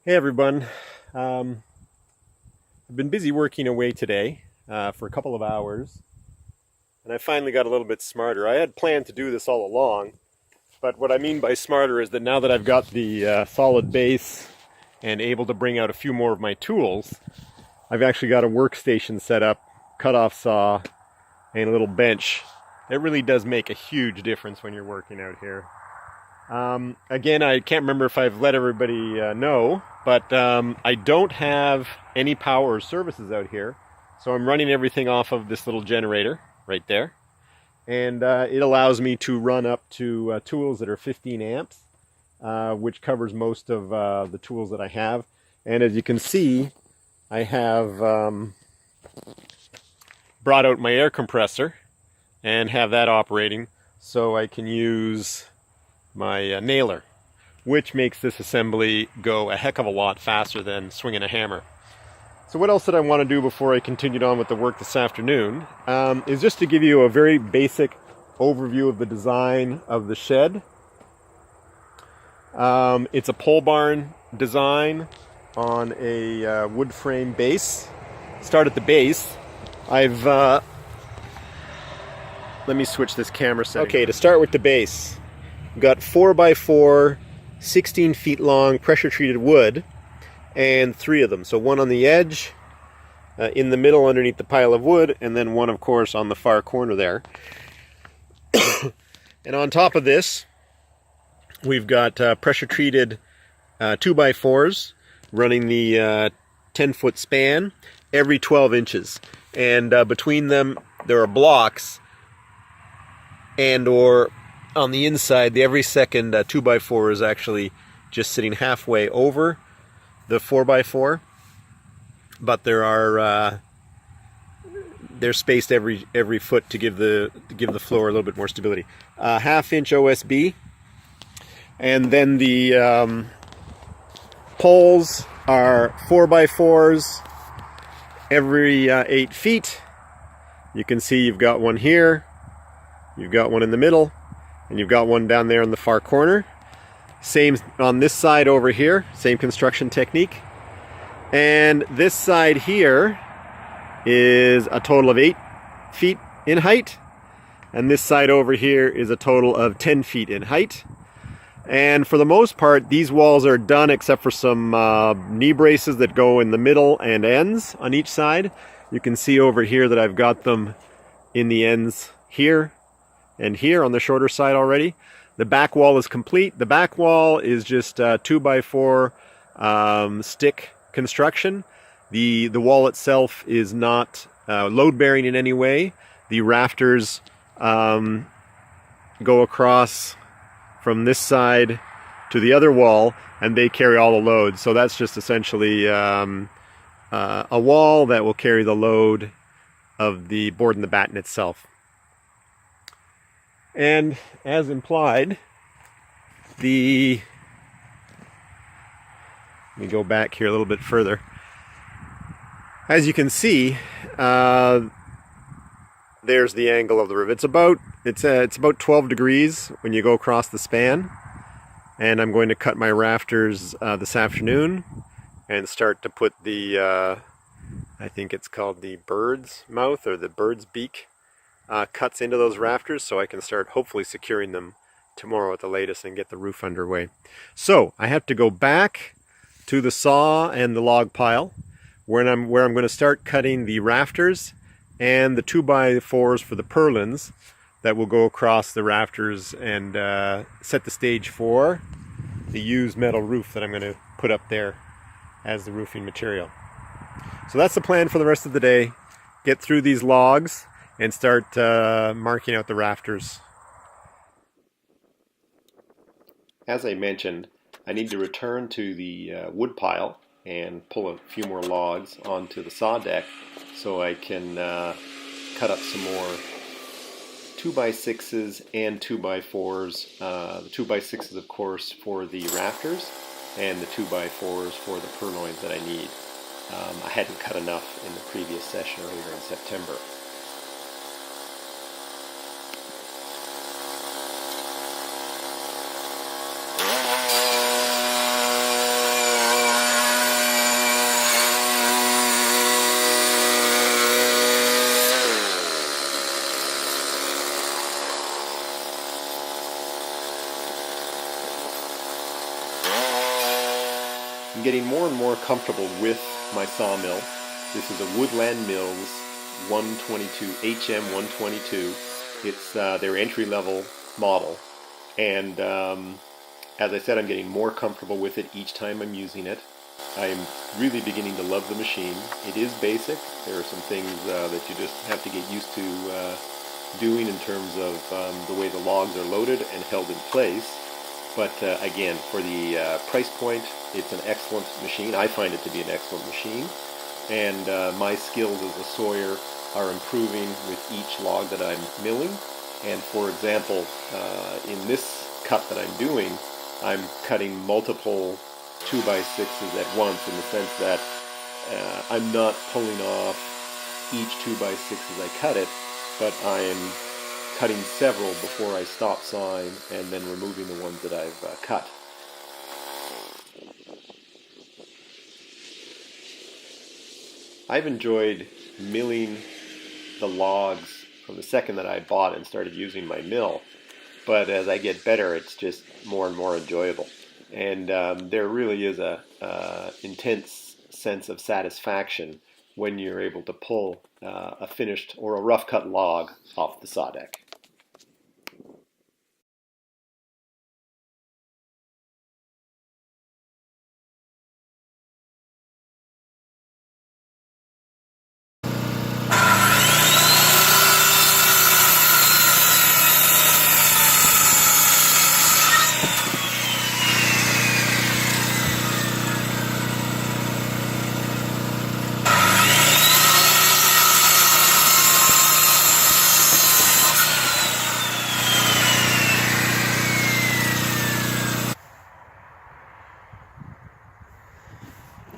Hey everyone. I've been busy working away today for a couple of hours, and I finally got a little bit smarter. I had planned to do this all along, but what I mean by smarter is that now that I've got the solid base and able to bring out a few more of my tools, I've actually got a workstation set up, cut-off saw, and a little bench. It really does make a huge difference when you're working out here. Again, I can't remember if I've let everybody know, but I don't have any power or services out here. So I'm running everything off of this little generator right there. And it allows me to run up to tools that are 15 amps, which covers most of the tools that I have. And as you can see, I have brought out my air compressor and have that operating so I can use my nailer, which makes this assembly go a heck of a lot faster than swinging a hammer. So what else did I want to do before I continued on with the work this afternoon is just to give you a very basic overview of the design of the shed. It's a pole barn design on a wood frame base. Start at the base. Let me switch this camera setting. Okay, to start with the base, got 4x4, 16 feet long pressure treated wood, and 3 of them. So one on the edge, in the middle underneath the pile of wood, and then one, of course, on the far corner there. And on top of this, we've got pressure treated 2x4s running the 10-foot span every 12 inches. And between them, there are blocks, and or on the inside, the every second 2x4 is actually just sitting halfway over the 4x4, but they're spaced every foot to give the floor a little bit more stability. Half-inch OSB, and then the poles are 4x4s every 8 feet. You can see you've got one here, you've got one in the middle, and you've got one down there in the far corner. Same on this side over here, same construction technique. And this side here is a total of 8 feet in height. And this side over here is a total of 10 feet in height. And for the most part, these walls are done except for some knee braces that go in the middle and ends on each side. You can see over here that I've got them in the ends here and here on the shorter side already. The back wall is complete. The back wall is just 2x4 stick construction. The wall itself is not load bearing in any way. The rafters go across from this side to the other wall, and they carry all the load. So that's just essentially a wall that will carry the load of the board and the batten itself. And as implied, let me go back here a little bit further. As you can see, there's the angle of the roof. It's about 12 degrees when you go across the span. And I'm going to cut my rafters this afternoon and start to put the I think it's called the bird's mouth or the bird's beak cuts into those rafters, so I can start hopefully securing them tomorrow at the latest and get the roof underway. So I have to go back to the saw and the log pile where I'm going to start cutting the rafters and the 2x4s for the purlins that will go across the rafters and set the stage for the used metal roof that I'm going to put up there as the roofing material. So that's the plan for the rest of the day. Get through these logs and start marking out the rafters. As I mentioned, I need to return to the wood pile and pull a few more logs onto the saw deck so I can cut up some more 2x6s and 2x4s. The 2x6s, of course, for the rafters, and the 2x4s for the purloins that I need. I hadn't cut enough in the previous session earlier in September. I'm getting more and more comfortable with my sawmill. This is a Woodland Mills 122, HM122. It's their entry-level model. And as I said, I'm getting more comfortable with it each time I'm using it. I'm really beginning to love the machine. It is basic. There are some things that you just have to get used to doing in terms of the way the logs are loaded and held in place. But again, for the price point, it's an excellent machine. I find it to be an excellent machine. And my skills as a sawyer are improving with each log that I'm milling. And for example, in this cut that I'm doing, I'm cutting multiple 2x6s at once, in the sense that I'm not pulling off each 2x6 as I cut it, but I'm cutting several before I stop sawing and then removing the ones that I've cut. I've enjoyed milling the logs from the second that I bought and started using my mill, but as I get better, it's just more and more enjoyable. And there really is a intense sense of satisfaction when you're able to pull a finished or a rough cut log off the saw deck.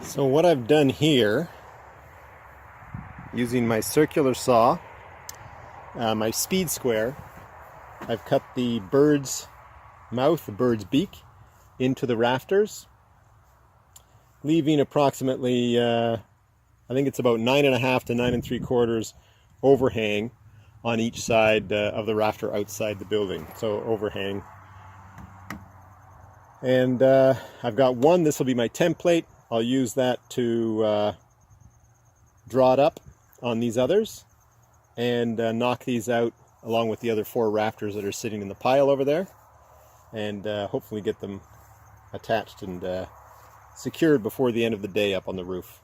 So what I've done here, using my circular saw, my speed square, I've cut the bird's mouth, the bird's beak, into the rafters, leaving approximately, I think it's about 9.5 to 9 3/4 overhang on each side of the rafter outside the building. So overhang. And I've got one, this will be my template. I'll use that to draw it up on these others and knock these out along with the other 4 rafters that are sitting in the pile over there, and hopefully get them attached and secured before the end of the day up on the roof.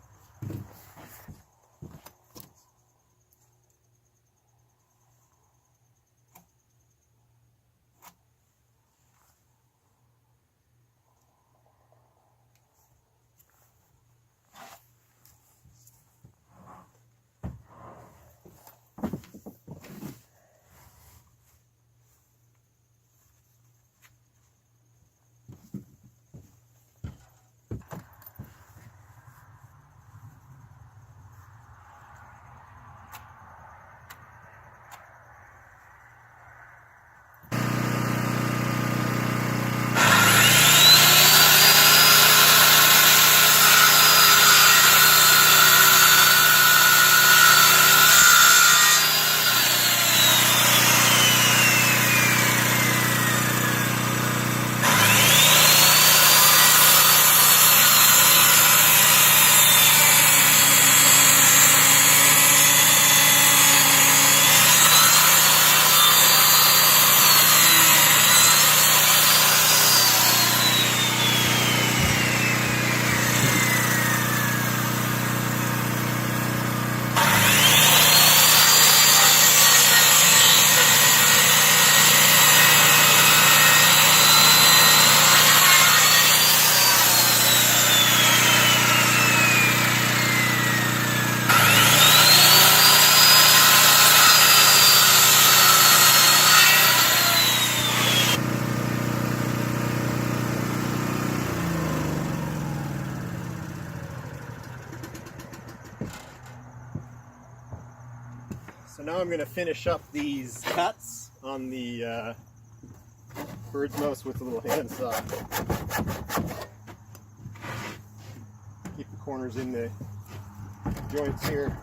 So now I'm going to finish up these cuts on the bird's mouth with a little handsaw. Keep the corners in the joints here.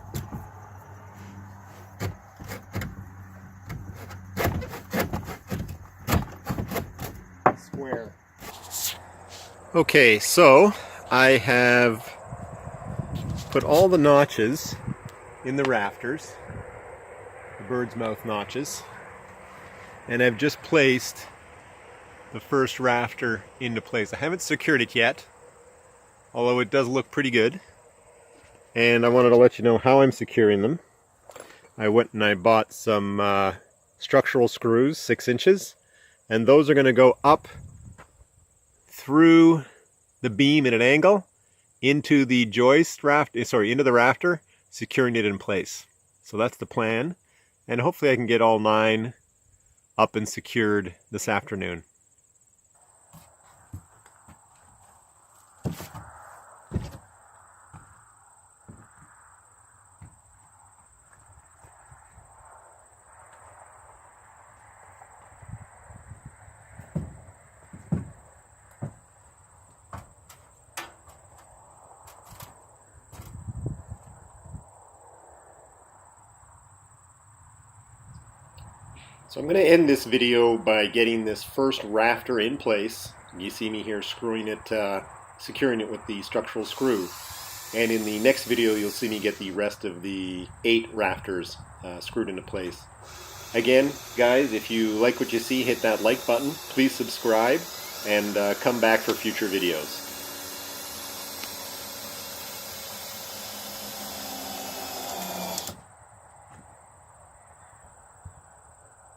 Square. Okay, so I have put all the notches in the rafters, the bird's mouth notches, and I've just placed the first rafter into place. I haven't secured it yet, although it does look pretty good. And I wanted to let you know how I'm securing them. I went and I bought some structural screws, 6 inches, and those are going to go up through the beam at an angle into the joist into the rafter, securing it in place. So that's the plan, and hopefully I can get all 9 up and secured this afternoon. So I'm going to end this video by getting this first rafter in place. You see me here screwing it, securing it with the structural screw. And in the next video you'll see me get the rest of the 8 rafters screwed into place. Again, guys, if you like what you see, hit that like button. Please subscribe and come back for future videos.